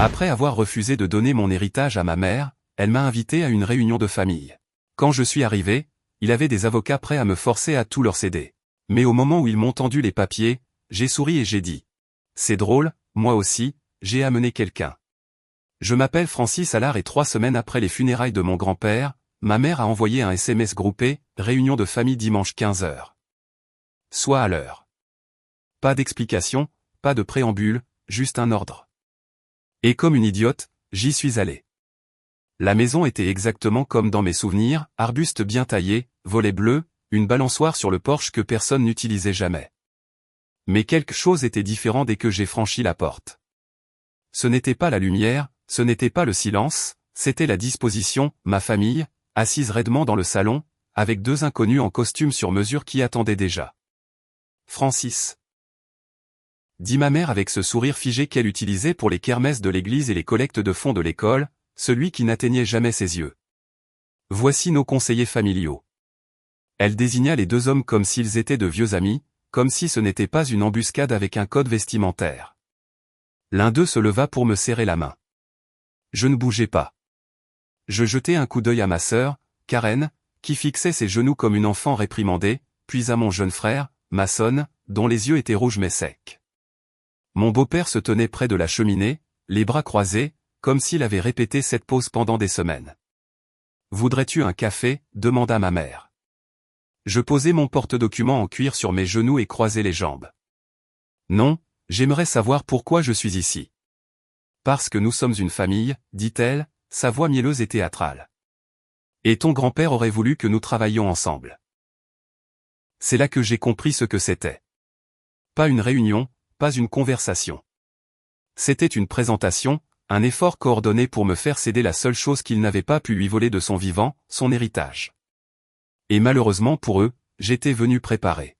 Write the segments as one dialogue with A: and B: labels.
A: Après avoir refusé de donner mon héritage à ma mère, elle m'a invité à une réunion de famille. Quand je suis arrivé, il avait des avocats prêts à me forcer à tout leur céder. Mais au moment où ils m'ont tendu les papiers, j'ai souri et j'ai dit: c'est drôle, moi aussi, j'ai amené quelqu'un. Je m'appelle Francis Allard et 3 semaines après les funérailles de mon grand-père, ma mère a envoyé un SMS groupé, réunion de famille dimanche 15h. Soit à l'heure. Pas d'explication, pas de préambule, juste un ordre. Et comme une idiote, j'y suis allé. La maison était exactement comme dans mes souvenirs, arbuste bien taillé, volets bleus, une balançoire sur le porche que personne n'utilisait jamais. Mais quelque chose était différent dès que j'ai franchi la porte. Ce n'était pas la lumière, ce n'était pas le silence, c'était la disposition, ma famille, assise raidement dans le salon, avec 2 inconnus en costume sur mesure qui attendaient déjà. Francis, dit ma mère avec ce sourire figé qu'elle utilisait pour les kermesses de l'église et les collectes de fonds de l'école, celui qui n'atteignait jamais ses yeux. Voici nos conseillers familiaux. Elle désigna les 2 hommes comme s'ils étaient de vieux amis, comme si ce n'était pas une embuscade avec un code vestimentaire. L'un d'eux se leva pour me serrer la main. Je ne bougeais pas. Je jetai un coup d'œil à ma sœur, Karen, qui fixait ses genoux comme une enfant réprimandée, puis à mon jeune frère, Mason, dont les yeux étaient rouges mais secs. Mon beau-père se tenait près de la cheminée, les bras croisés, comme s'il avait répété cette pose pendant des semaines. « Voudrais-tu un café ?» demanda ma mère. Je posai mon porte-documents en cuir sur mes genoux et croisai les jambes. « Non, j'aimerais savoir pourquoi je suis ici. »« Parce que nous sommes une famille, » dit-elle, sa voix mielleuse et théâtrale. « Et ton grand-père aurait voulu que nous travaillions ensemble. » C'est là que j'ai compris ce que c'était. Pas une réunion, pas une conversation. C'était une présentation, un effort coordonné pour me faire céder la seule chose qu'il n'avait pas pu lui voler de son vivant, son héritage. Et malheureusement pour eux, j'étais venu préparé.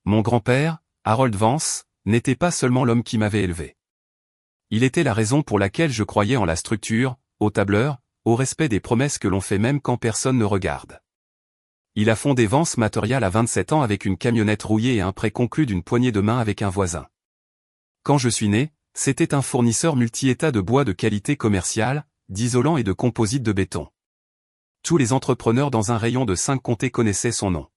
A: Mon grand-père, Harold Vance, n'était pas seulement l'homme qui m'avait élevé. Il était la raison pour laquelle je croyais en la structure, au tableur, au respect des promesses que l'on fait même quand personne ne regarde. Il a fondé Vance Material à 27 ans avec une camionnette rouillée et un prêt conclu d'une poignée de main avec un voisin. Quand je suis né, c'était un fournisseur multi-état de bois de qualité commerciale, d'isolants et de composites de béton. Tous les entrepreneurs dans un rayon de 5 comtés connaissaient son nom.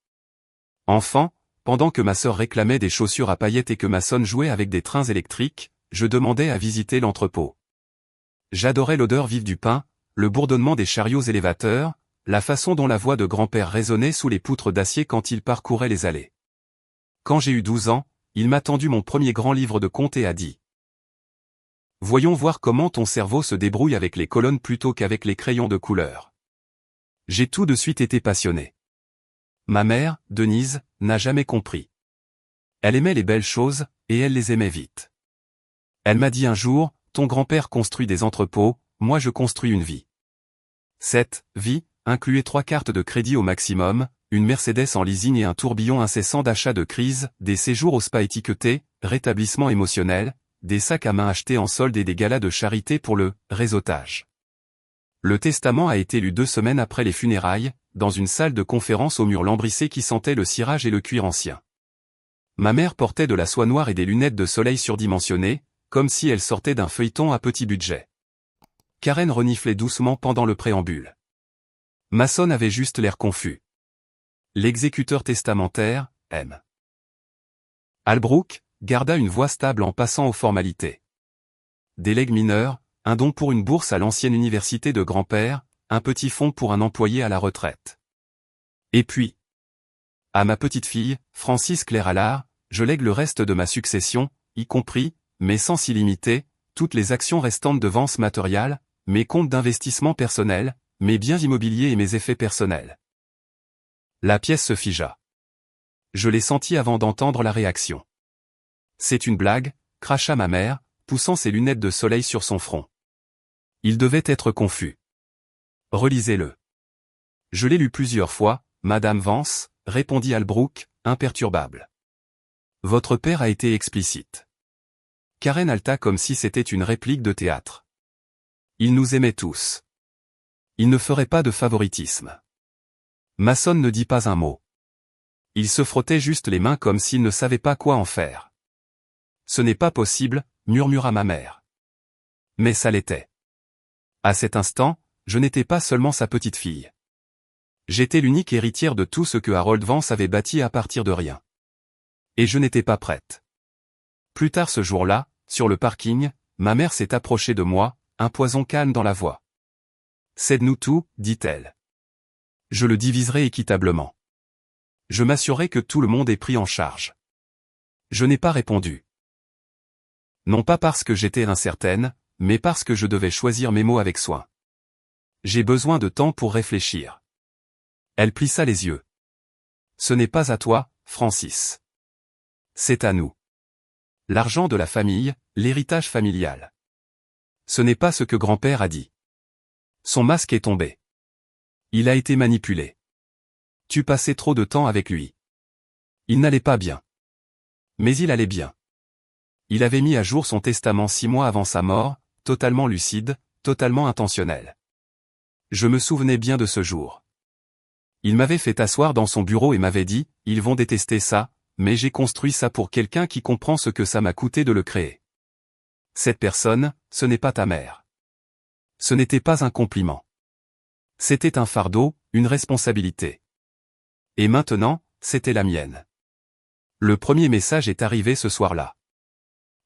A: Enfant, pendant que ma sœur réclamait des chaussures à paillettes et que Mason jouait avec des trains électriques, je demandais à visiter l'entrepôt. J'adorais l'odeur vive du pain, le bourdonnement des chariots élévateurs, la façon dont la voix de grand-père résonnait sous les poutres d'acier quand il parcourait les allées. Quand j'ai eu 12 ans, il m'a tendu mon premier grand livre de comptes et a dit: « Voyons voir comment ton cerveau se débrouille avec les colonnes plutôt qu'avec les crayons de couleur. » J'ai tout de suite été passionné. Ma mère, Denise, n'a jamais compris. Elle aimait les belles choses, et elle les aimait vite. Elle m'a dit un jour: « Ton grand-père construit des entrepôts, moi je construis une vie. » Cette vie incluait 3 cartes de crédit au maximum, une Mercedes en leasing et un tourbillon incessant d'achats de crise, des séjours au spa étiquetés, rétablissement émotionnel, des sacs à main achetés en solde et des galas de charité pour le réseautage. Le testament a été lu 2 semaines après les funérailles, dans une salle de conférence au mur lambrissé qui sentait le cirage et le cuir ancien. Ma mère portait de la soie noire et des lunettes de soleil surdimensionnées, comme si elle sortait d'un feuilleton à petit budget. Karen reniflait doucement pendant le préambule. Mason avait juste l'air confus. L'exécuteur testamentaire, M. Albrook, garda une voix stable en passant aux formalités. Des legs mineurs, un don pour une bourse à l'ancienne université de grand-père, un petit fonds pour un employé à la retraite. Et puis, à ma petite fille, Francis Claire Allard, je lègue le reste de ma succession, y compris, mais sans illimité, toutes les actions restantes de Vance Material, mes comptes d'investissement personnels, mes biens immobiliers et mes effets personnels. La pièce se figea. Je l'ai senti avant d'entendre la réaction. C'est une blague, cracha ma mère, poussant ses lunettes de soleil sur son front. Il devait être confus. Relisez-le. Je l'ai lu plusieurs fois, Madame Vance, répondit Albrook, imperturbable. Votre père a été explicite. Karen halta comme si c'était une réplique de théâtre. Il nous aimait tous. Il ne ferait pas de favoritisme. Mason ne dit pas un mot. Il se frottait juste les mains comme s'il ne savait pas quoi en faire. Ce n'est pas possible, murmura ma mère. Mais ça l'était. À cet instant, je n'étais pas seulement sa petite fille. J'étais l'unique héritière de tout ce que Harold Vance avait bâti à partir de rien. Et je n'étais pas prête. Plus tard ce jour-là, sur le parking, ma mère s'est approchée de moi, un poison calme dans la voix. « Cède-nous tout, dit-elle. Je le diviserai équitablement. Je m'assurerai que tout le monde est pris en charge. » Je n'ai pas répondu. Non pas parce que j'étais incertaine, mais parce que je devais choisir mes mots avec soin. J'ai besoin de temps pour réfléchir. Elle plissa les yeux. Ce n'est pas à toi, Francis. C'est à nous. L'argent de la famille, l'héritage familial. Ce n'est pas ce que grand-père a dit. Son masque est tombé. Il a été manipulé. Tu passais trop de temps avec lui. Il n'allait pas bien. Mais il allait bien. Il avait mis à jour son testament 6 mois avant sa mort, totalement lucide, totalement intentionnel. Je me souvenais bien de ce jour. Il m'avait fait asseoir dans son bureau et m'avait dit, « Ils vont détester ça, mais j'ai construit ça pour quelqu'un qui comprend ce que ça m'a coûté de le créer. Cette personne, ce n'est pas ta mère. » Ce n'était pas un compliment. C'était un fardeau, une responsabilité. Et maintenant, c'était la mienne. Le premier message est arrivé ce soir-là.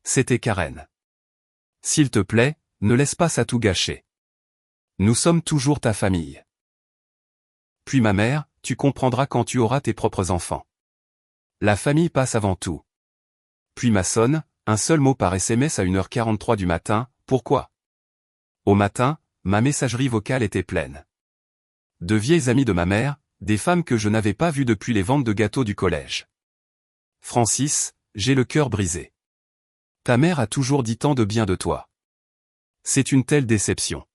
A: C'était Karen. « S'il te plaît, ne laisse pas ça tout gâcher. Nous sommes toujours ta famille. » Puis ma mère, tu comprendras quand tu auras tes propres enfants. La famille passe avant tout. Puis ma sonne, un seul mot par SMS à 1h43 du matin, pourquoi? Au matin, ma messagerie vocale était pleine. De vieilles amies de ma mère, des femmes que je n'avais pas vues depuis les ventes de gâteaux du collège. Francis, j'ai le cœur brisé. Ta mère a toujours dit tant de bien de toi. C'est une telle déception.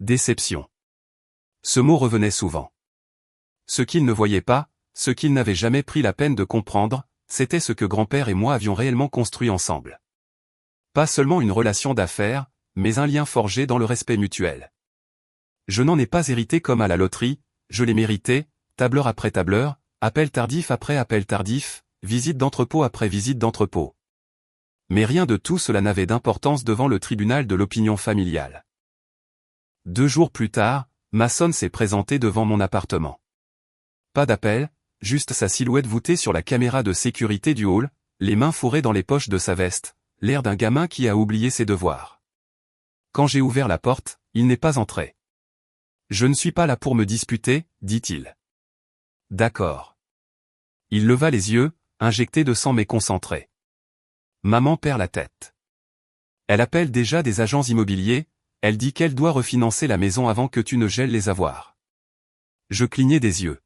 A: Déception. Ce mot revenait souvent. Ce qu'ils ne voyaient pas, ce qu'ils n'avaient jamais pris la peine de comprendre, c'était ce que grand-père et moi avions réellement construit ensemble. Pas seulement une relation d'affaires, mais un lien forgé dans le respect mutuel. Je n'en ai pas hérité comme à la loterie, je l'ai mérité, tableur après tableur, appel tardif après appel tardif, visite d'entrepôt après visite d'entrepôt. Mais rien de tout cela n'avait d'importance devant le tribunal de l'opinion familiale. 2 jours plus tard, ma sonne s'est présentée devant mon appartement. Pas d'appel, juste sa silhouette voûtée sur la caméra de sécurité du hall, les mains fourrées dans les poches de sa veste, l'air d'un gamin qui a oublié ses devoirs. Quand j'ai ouvert la porte, il n'est pas entré. Je ne suis pas là pour me disputer, dit-il. D'accord. Il leva les yeux, injecté de sang mais concentré. Maman perd la tête. Elle appelle déjà des agents immobiliers, elle dit qu'elle doit refinancer la maison avant que tu ne gèles les avoirs. Je clignais des yeux.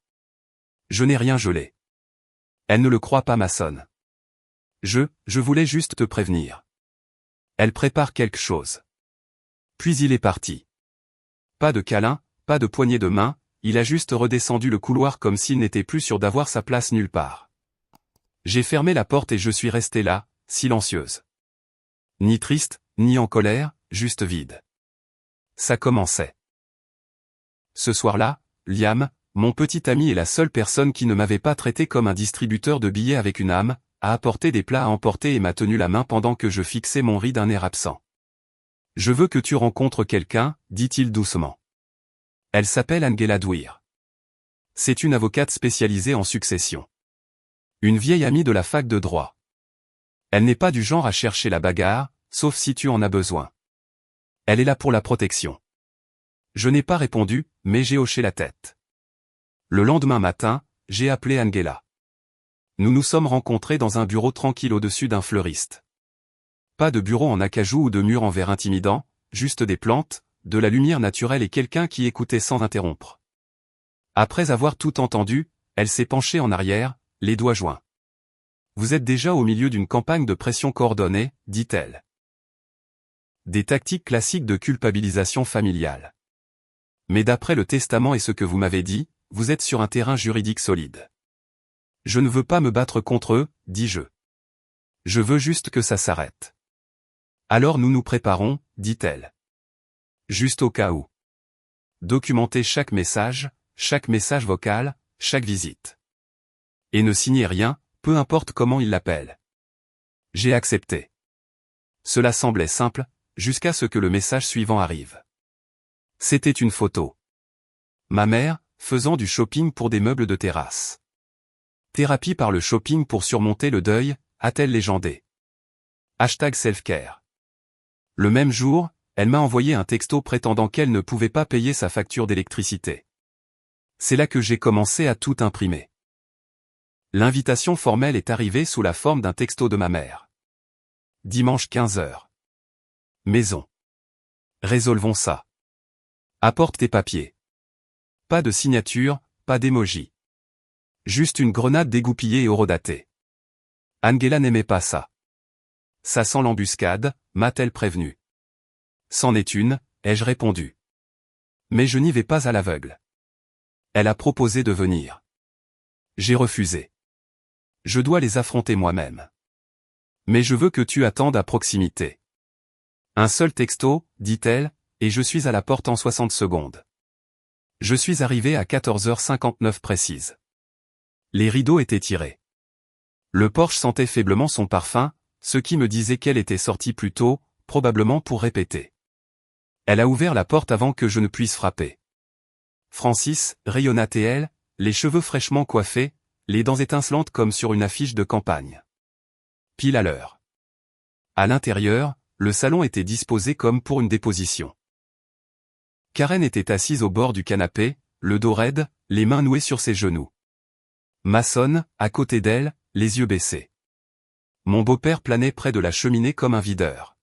A: Je n'ai rien gelé. Elle ne le croit pas ma sonne. Je voulais juste te prévenir. Elle prépare quelque chose. Puis il est parti. Pas de câlin, pas de poignée de main, il a juste redescendu le couloir comme s'il n'était plus sûr d'avoir sa place nulle part. J'ai fermé la porte et je suis restée là, silencieuse. Ni triste, ni en colère, juste vide. Ça commençait. Ce soir-là, Liam, mon petit ami et la seule personne qui ne m'avait pas traité comme un distributeur de billets avec une âme, a apporté des plats à emporter et m'a tenu la main pendant que je fixais mon riz d'un air absent. « Je veux que tu rencontres quelqu'un, dit-il doucement. Elle s'appelle Angela Dwyer. C'est une avocate spécialisée en succession. Une vieille amie de la fac de droit. Elle n'est pas du genre à chercher la bagarre, sauf si tu en as besoin. Elle est là pour la protection. » Je n'ai pas répondu, mais j'ai hoché la tête. Le lendemain matin, j'ai appelé Angela. Nous nous sommes rencontrés dans un bureau tranquille au-dessus d'un fleuriste. Pas de bureau en acajou ou de mur en verre intimidant, juste des plantes, de la lumière naturelle et quelqu'un qui écoutait sans interrompre. Après avoir tout entendu, elle s'est penchée en arrière, les doigts joints. « Vous êtes déjà au milieu d'une campagne de pression coordonnée, dit-elle. Des tactiques classiques de culpabilisation familiale. Mais d'après le testament et ce que vous m'avez dit, vous êtes sur un terrain juridique solide. Je ne veux pas me battre contre eux, dis-je. Je veux juste que ça s'arrête. Alors nous nous préparons, dit-elle. Juste au cas où. Documentez chaque message vocal, chaque visite. Et ne signez rien, peu importe comment il l'appelle. J'ai accepté. Cela semblait simple, jusqu'à ce que le message suivant arrive. C'était une photo. Ma mère, faisant du shopping pour des meubles de terrasse. Thérapie par le shopping pour surmonter le deuil, a-t-elle légendé. #selfcare. Le même jour, elle m'a envoyé un texto prétendant qu'elle ne pouvait pas payer sa facture d'électricité. C'est là que j'ai commencé à tout imprimer. L'invitation formelle est arrivée sous la forme d'un texto de ma mère. Dimanche 15h. Maison. Résolvons ça. Apporte tes papiers. Pas de signature, pas d'émoji. Juste une grenade dégoupillée et horodatée. Angela n'aimait pas ça. Ça sent l'embuscade, m'a-t-elle prévenu. C'en est une, ai-je répondu. Mais je n'y vais pas à l'aveugle. Elle a proposé de venir. J'ai refusé. Je dois les affronter moi-même. Mais je veux que tu attendes à proximité. Un seul texto, dit-elle, et je suis à la porte en 60 secondes. Je suis arrivé à 14h59 précise. Les rideaux étaient tirés. Le porche sentait faiblement son parfum, ce qui me disait qu'elle était sortie plus tôt, probablement pour répéter. Elle a ouvert la porte avant que je ne puisse frapper. Francis, rayonna-t-elle, les cheveux fraîchement coiffés, les dents étincelantes comme sur une affiche de campagne. Pile à l'heure. À l'intérieur, le salon était disposé comme pour une déposition. Karen était assise au bord du canapé, le dos raide, les mains nouées sur ses genoux. Mason, à côté d'elle, les yeux baissés. Mon beau-père planait près de la cheminée comme un videur.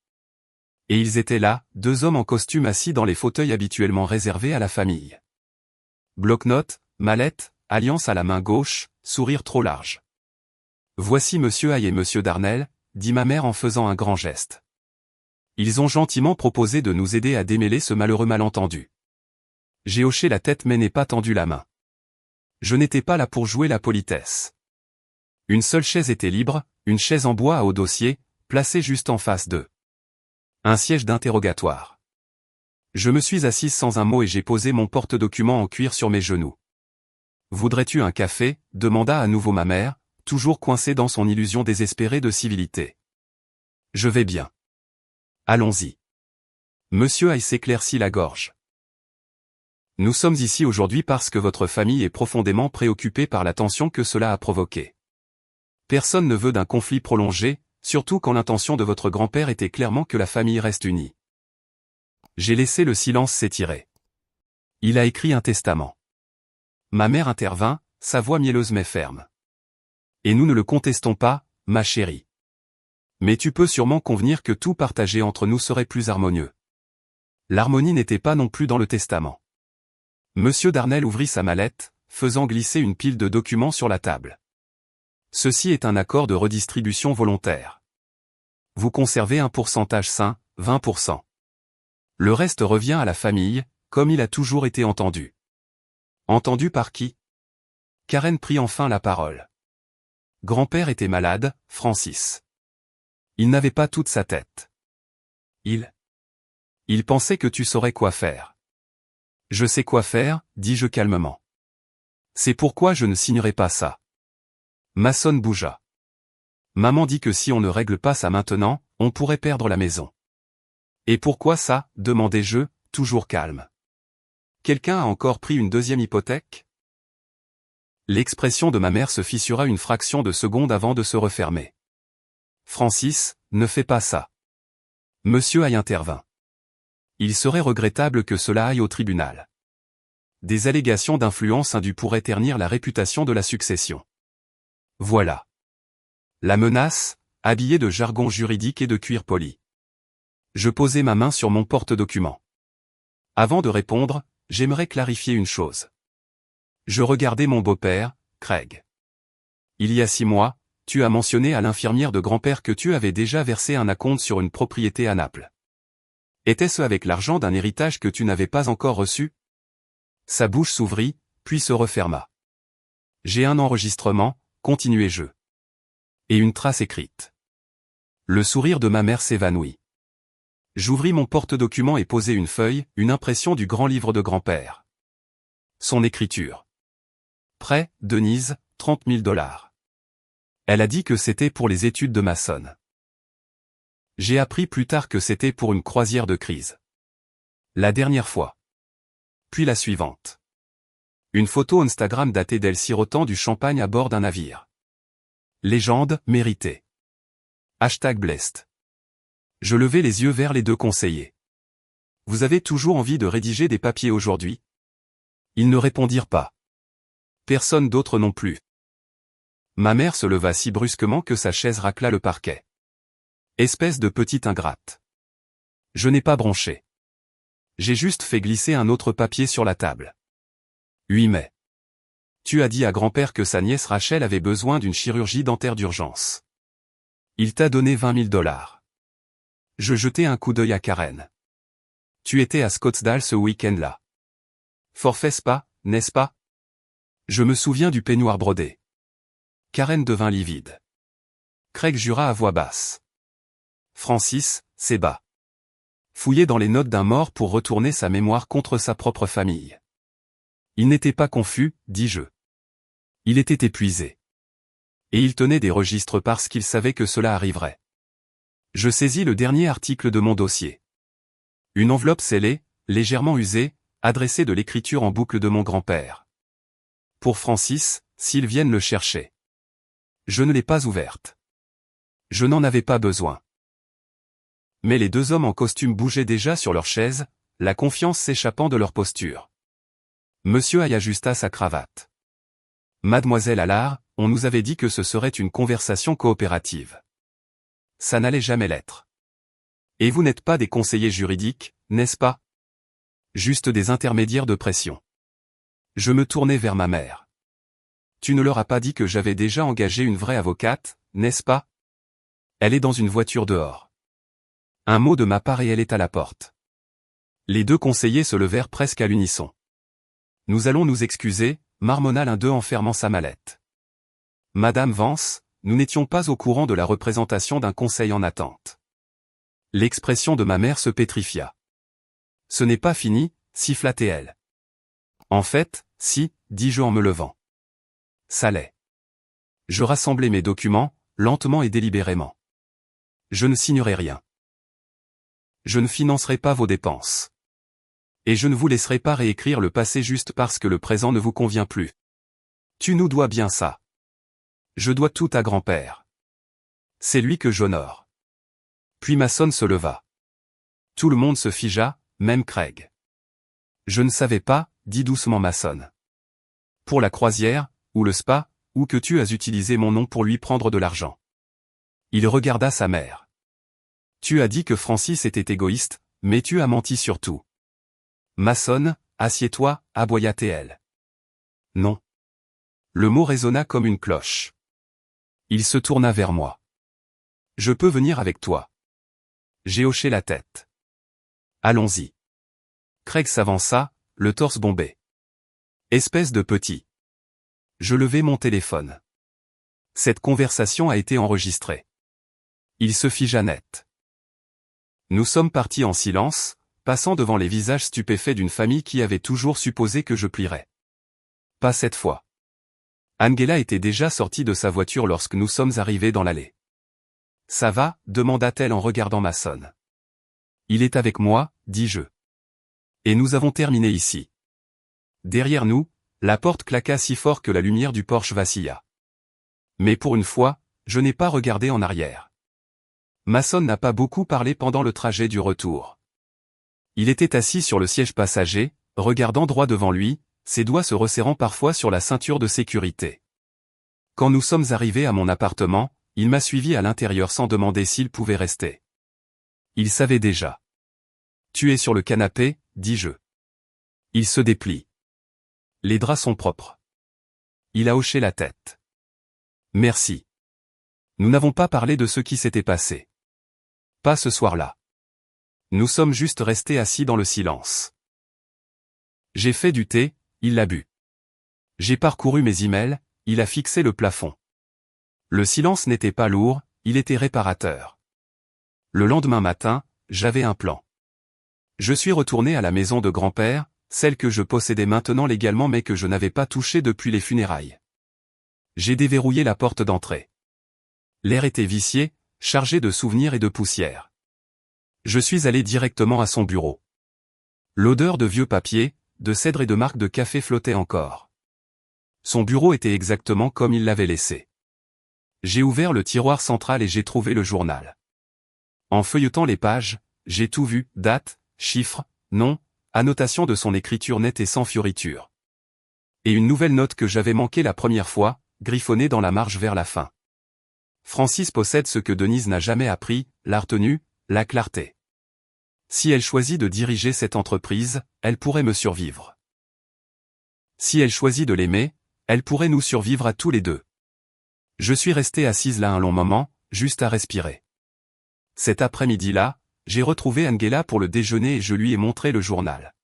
A: Et ils étaient là, deux hommes en costume assis dans les fauteuils habituellement réservés à la famille. Bloc-notes, mallette, alliance à la main gauche, sourire trop large. Voici Monsieur Hay et Monsieur Darnell, dit ma mère en faisant un grand geste. Ils ont gentiment proposé de nous aider à démêler ce malheureux malentendu. J'ai hoché la tête mais n'ai pas tendu la main. Je n'étais pas là pour jouer la politesse. Une seule chaise était libre, une chaise en bois à haut dossier, placée juste en face d'eux. Un siège d'interrogatoire. Je me suis assise sans un mot et j'ai posé mon porte-document en cuir sur mes genoux. Voudrais-tu un café, demanda à nouveau ma mère, toujours coincée dans son illusion désespérée de civilité. Je vais bien. Allons-y. Monsieur Hay s'éclaircit la gorge. Nous sommes ici aujourd'hui parce que votre famille est profondément préoccupée par la tension que cela a provoquée. Personne ne veut d'un conflit prolongé, surtout quand l'intention de votre grand-père était clairement que la famille reste unie. J'ai laissé le silence s'étirer. Il a écrit un testament. Ma mère intervint, sa voix mielleuse mais ferme. Et nous ne le contestons pas, ma chérie. Mais tu peux sûrement convenir que tout partagé entre nous serait plus harmonieux. L'harmonie n'était pas non plus dans le testament. Monsieur Darnell ouvrit sa mallette, faisant glisser une pile de documents sur la table. Ceci est un accord de redistribution volontaire. Vous conservez un pourcentage sain, 20%. Le reste revient à la famille, comme il a toujours été entendu. Entendu par qui? Karen prit enfin la parole. Grand-père était malade, Francis. Il n'avait pas toute sa tête. Il pensait que tu saurais quoi faire. Je sais quoi faire, dis-je calmement. C'est pourquoi je ne signerai pas ça. Mason bougea. Maman dit que si on ne règle pas ça maintenant, on pourrait perdre la maison. Et pourquoi ça, demandai-je, toujours calme. Quelqu'un a encore pris une deuxième hypothèque? L'expression de ma mère se fissura une fraction de seconde avant de se refermer. Francis, ne fais pas ça. Monsieur Hay intervint. Il serait regrettable que cela aille au tribunal. Des allégations d'influence indue pourraient ternir la réputation de la succession. Voilà. La menace, habillée de jargon juridique et de cuir poli. Je posai ma main sur mon porte-document. Avant de répondre, j'aimerais clarifier une chose. Je regardais mon beau-père, Craig. Il y a 6 mois, tu as mentionné à l'infirmière de grand-père que tu avais déjà versé un acompte sur une propriété à Naples. Était-ce avec l'argent d'un héritage que tu n'avais pas encore reçu? Sa bouche s'ouvrit, puis se referma. J'ai un enregistrement, continuai-je. Et une trace écrite. Le sourire de ma mère s'évanouit. J'ouvris mon porte-document et posai une feuille, une impression du grand livre de grand-père. Son écriture. Prêt, Denise, 30 000 $. Elle a dit que c'était pour les études de Mason. J'ai appris plus tard que c'était pour une croisière de crise. La dernière fois. Puis la suivante. Une photo Instagram datée d'elle sirotant du champagne à bord d'un navire. Légende, méritée. #blessed. Je levai les yeux vers les deux conseillers. Vous avez toujours envie de rédiger des papiers aujourd'hui? Ils ne répondirent pas. Personne d'autre non plus. Ma mère se leva si brusquement que sa chaise racla le parquet. Espèce de petite ingrate. Je n'ai pas bronché. J'ai juste fait glisser un autre papier sur la table. 8 mai. Tu as dit à grand-père que sa nièce Rachel avait besoin d'une chirurgie dentaire d'urgence. Il t'a donné $20 000. Je jetai un coup d'œil à Karen. Tu étais à Scottsdale ce week-end-là. Forfait spa, n'est-ce pas? Je me souviens du peignoir brodé. Karen devint livide. Craig jura à voix basse. Francis, c'est bas. Fouillait dans les notes d'un mort pour retourner sa mémoire contre sa propre famille. Il n'était pas confus, dis-je. Il était épuisé. Et il tenait des registres parce qu'il savait que cela arriverait. Je saisis le dernier article de mon dossier. Une enveloppe scellée, légèrement usée, adressée de l'écriture en boucle de mon grand-père. Pour Francis, s'ils viennent le chercher. Je ne l'ai pas ouverte. Je n'en avais pas besoin. Mais les deux hommes en costume bougeaient déjà sur leur chaise, la confiance s'échappant de leur posture. Monsieur Hay ajusta sa cravate. Mademoiselle Allard, on nous avait dit que ce serait une conversation coopérative. Ça n'allait jamais l'être. Et vous n'êtes pas des conseillers juridiques, n'est-ce pas? Juste des intermédiaires de pression. Je me tournai vers ma mère. Tu ne leur as pas dit que j'avais déjà engagé une vraie avocate, n'est-ce pas? Elle est dans une voiture dehors. Un mot de ma part et elle est à la porte. Les deux conseillers se levèrent presque à l'unisson. Nous allons nous excuser, marmonna l'un d'eux en fermant sa mallette. Madame Vance, nous n'étions pas au courant de la représentation d'un conseil en attente. L'expression de ma mère se pétrifia. Ce n'est pas fini, siffla-t-elle. En fait, si, dis-je en me levant. Ça l'est. Je rassemblai mes documents, lentement et délibérément. Je ne signerai rien. Je ne financerai pas vos dépenses. Et je ne vous laisserai pas réécrire le passé juste parce que le présent ne vous convient plus. Tu nous dois bien ça. Je dois tout à grand-père. C'est lui que j'honore. Puis Mason se leva. Tout le monde se figea, même Craig. Je ne savais pas, dit doucement Mason. Pour la croisière, ou le spa, ou que tu as utilisé mon nom pour lui prendre de l'argent. Il regarda sa mère. Tu as dit que Francis était égoïste, mais tu as menti sur tout. Mason, assieds-toi, aboya-t-elle. Non. Le mot résonna comme une cloche. Il se tourna vers moi. Je peux venir avec toi. J'ai hoché la tête. Allons-y. Craig s'avança, le torse bombé. Espèce de petit. Je levai mon téléphone. Cette conversation a été enregistrée. Il se figea net. Nous sommes partis en silence, passant devant les visages stupéfaits d'une famille qui avait toujours supposé que je plierais. Pas cette fois. Angela était déjà sortie de sa voiture lorsque nous sommes arrivés dans l'allée. Ça va, demanda-t-elle en regardant Mason. Il est avec moi, dis-je. Et nous avons terminé ici. Derrière nous, la porte claqua si fort que la lumière du porche vacilla. Mais pour une fois, je n'ai pas regardé en arrière. Mason n'a pas beaucoup parlé pendant le trajet du retour. Il était assis sur le siège passager, regardant droit devant lui, ses doigts se resserrant parfois sur la ceinture de sécurité. Quand nous sommes arrivés à mon appartement, il m'a suivi à l'intérieur sans demander s'il pouvait rester. Il savait déjà. Tu es sur le canapé, dis-je. Il se déplie. Les draps sont propres. Il a hoché la tête. Merci. Nous n'avons pas parlé de ce qui s'était passé. Pas ce soir-là. Nous sommes juste restés assis dans le silence. J'ai fait du thé, il l'a bu. J'ai parcouru mes emails, il a fixé le plafond. Le silence n'était pas lourd, il était réparateur. Le lendemain matin, j'avais un plan. Je suis retourné à la maison de grand-père, celle que je possédais maintenant légalement mais que je n'avais pas touchée depuis les funérailles. J'ai déverrouillé la porte d'entrée. L'air était vicié, chargé de souvenirs et de poussière. Je suis allé directement à son bureau. L'odeur de vieux papier, de cèdre et de marque de café flottait encore. Son bureau était exactement comme il l'avait laissé. J'ai ouvert le tiroir central et j'ai trouvé le journal. En feuilletant les pages, j'ai tout vu, date, chiffres, nom, annotation de son écriture nette et sans fioriture. Et une nouvelle note que j'avais manquée la première fois, griffonnée dans la marge vers la fin. Francis possède ce que Denise n'a jamais appris, la retenue, la clarté. Si elle choisit de diriger cette entreprise, elle pourrait me survivre. Si elle choisit de l'aimer, elle pourrait nous survivre à tous les deux. Je suis resté assise là un long moment, juste à respirer. Cet après-midi-là, j'ai retrouvé Angela pour le déjeuner et je lui ai montré le journal.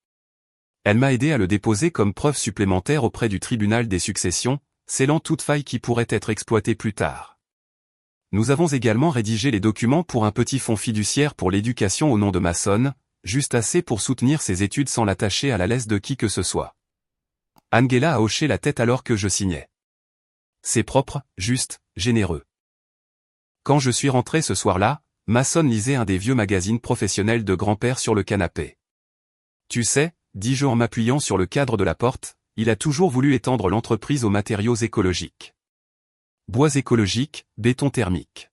A: Elle m'a aidé à le déposer comme preuve supplémentaire auprès du tribunal des successions, scellant toute faille qui pourrait être exploitée plus tard. Nous avons également rédigé les documents pour un petit fonds fiduciaire pour l'éducation au nom de Mason, juste assez pour soutenir ses études sans l'attacher à la laisse de qui que ce soit. Angela a hoché la tête alors que je signais. C'est propre, juste, généreux. Quand je suis rentré ce soir-là, Mason lisait un des vieux magazines professionnels de grand-père sur le canapé. Tu sais, dis-je en m'appuyant sur le cadre de la porte, il a toujours voulu étendre l'entreprise aux matériaux écologiques. Bois écologique, béton thermique.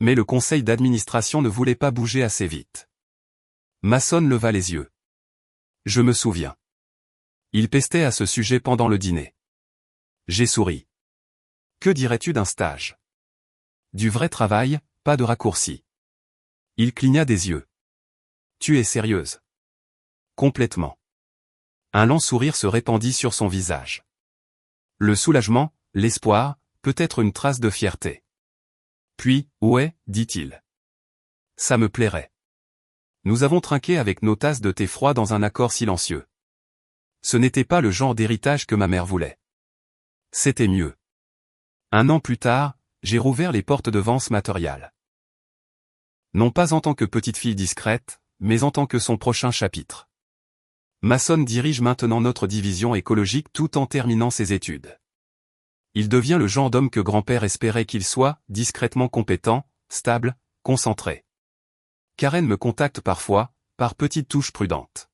A: Mais le conseil d'administration ne voulait pas bouger assez vite. Mason leva les yeux. Je me souviens. Il pestait à ce sujet pendant le dîner. J'ai souri. Que dirais-tu d'un stage? Du vrai travail, pas de raccourci. Il cligna des yeux. Tu es sérieuse? Complètement. Un lent sourire se répandit sur son visage. Le soulagement, l'espoir, peut-être une trace de fierté. Puis, ouais, dit-il. Ça me plairait. Nous avons trinqué avec nos tasses de thé froid dans un accord silencieux. Ce n'était pas le genre d'héritage que ma mère voulait. C'était mieux. Un an plus tard, j'ai rouvert les portes de Vance Material. Non pas en tant que petite fille discrète, mais en tant que son prochain chapitre. Mason dirige maintenant notre division écologique tout en terminant ses études. Il devient le genre d'homme que grand-père espérait qu'il soit, discrètement compétent, stable, concentré. Karen me contacte parfois, par petites touches prudentes.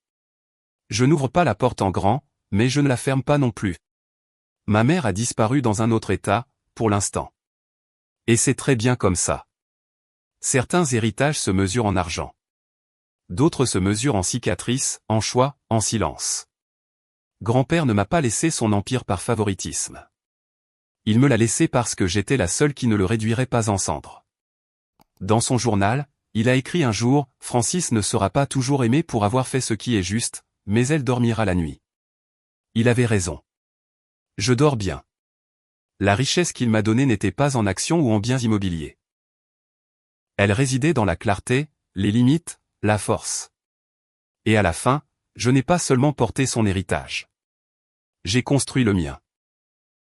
A: Je n'ouvre pas la porte en grand, mais je ne la ferme pas non plus. Ma mère a disparu dans un autre état, pour l'instant. Et c'est très bien comme ça. Certains héritages se mesurent en argent. D'autres se mesurent en cicatrices, en choix, en silence. Grand-père ne m'a pas laissé son empire par favoritisme. Il me l'a laissé parce que j'étais la seule qui ne le réduirait pas en cendres. Dans son journal, il a écrit un jour, « Francis ne sera pas toujours aimé pour avoir fait ce qui est juste, mais elle dormira la nuit. » Il avait raison. Je dors bien. La richesse qu'il m'a donnée n'était pas en actions ou en biens immobiliers. Elle résidait dans la clarté, les limites, la force. Et à la fin, je n'ai pas seulement porté son héritage. J'ai construit le mien.